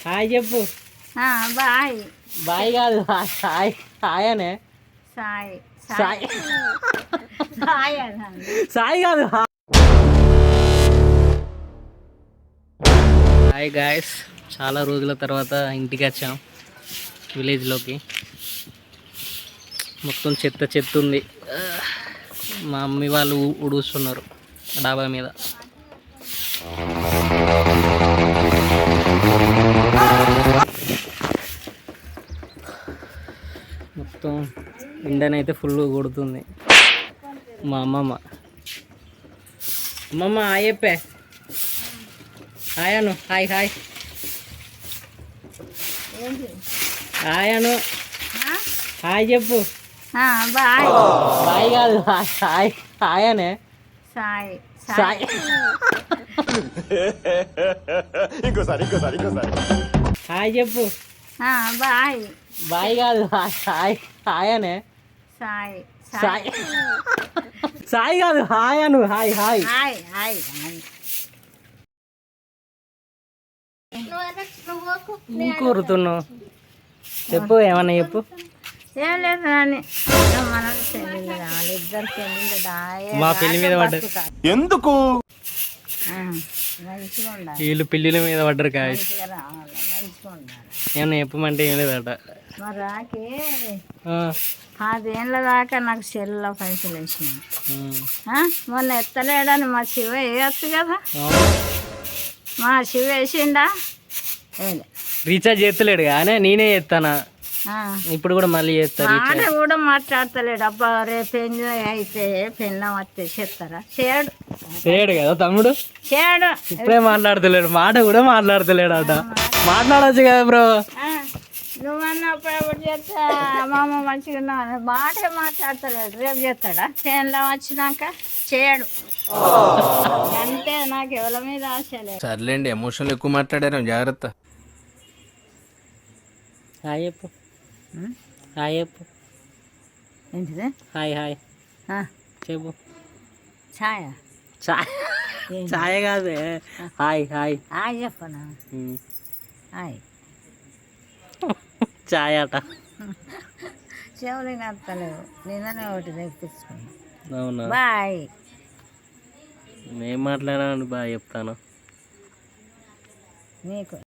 Hi చెప్పు. Bye. Bye కాదు, hi. Hi అనే. సాయి సాయి సాయి సాయి కాదు. హాయ్ గాయస్, చాలా రోజుల తర్వాత ఇంటికి వచ్చాం విలేజ్లోకి. మొత్తం చెత్త చెత్త ఉంది. మా మమ్మీ వాళ్ళు ఉడుస్తున్నారు డాబా మీద. మొత్తం ఎండనైతే ఫుల్ కొడుతుంది. మా అమ్మమ్మ హాయ్ చెప్పే. హాయ్ అను. హాయ్ హాయ్ హాయ్ అను. హాయ్ చెప్పు. బాయ్. బాయ్ కాదు, హాయ్. హాయ్ అనే. సాయి సాయి హాయ్ చెప్పు. బాయ్. బాయ్ కాదు, హాయ్. హాయ్ అనే. సాయి సాయి సాయి కాదు, హాయ్ అను. హాయ్ హాయ్ హాయ్ హాయ్ కూరుతున్నావు. చెప్పు, ఏమన్నా చెప్పు. ఏం లేదు నాని, మన పెళ్ళిళ్ళు కావాలి, ఇద్దరు పెళ్ళిళ్ళు మా పెళ్లి మీద పడ్డది ఎందుకు? మంచిగా ఉండాలి, వీళ్ళు పెళ్ళిళ్ళ మీద పడ్డరు కాయ. మంచిగా రావాలి, మంచిగా ఉండాలి. ఏమన్నా చెప్పమంటే ఏం లేదట. మరి రాకి 10 ఏళ్ళ దాకా నాకు సెల్లో పైసలు వేసినాయి. మొన్న ఎత్తలేడని మా శివ వేయచ్చు కదా. మా శివ వేసిండా? వేయలే. రీఛార్జ్ చేస్తలేడు కానీ నేనే చేస్తానా. ఇప్పుడు కూడా మళ్ళీ చేస్తారు. మాట కూడా మాట్లాడతలేడు. అబ్బా రేపు ఎంజాయ్ అయితే పెళ్ళం వస్తే చేస్తారా? చేయడు కదా తమ్ముడు. చేయడు. ఇప్పుడే మాట్లాడతలేడు, మాట కూడా మాట్లాడతలేడు అట. మాట్లాడచ్చు కదా బ్రో. నువ్వన్నప్పుడు ఎప్పుడు చేస్తా మామ మంచిగా ఉన్నావు, మాటే మాట్లాడతలేడు. రేపు చేస్తాడా? పెళ్ళం వచ్చినాక చేయడు. అంటే నాకు ఎవరి మీద ఆశ లేదు. సర్లేండి, ఎమోషనల్ ఎక్కువ మాట్లాడారు, జాగ్రత్త. హాయ్ చెప్పు. హాయ్ చెప్పు. ఏంటిది? హాయ్ హాయ్ చెప్పు. ఛాయ ఛాయ కాదు, హాయ్ హాయ్ హాయ్ చెప్పనా? హాయ్ ఛాయ్ అట. చెవులు నత్తలేవు, నిన్ననే ఒకటి తెప్పించుకున్నా. అవునా? బాయ్. నేను మాట్లాడాను బాయ్ చెప్తాను నీకు.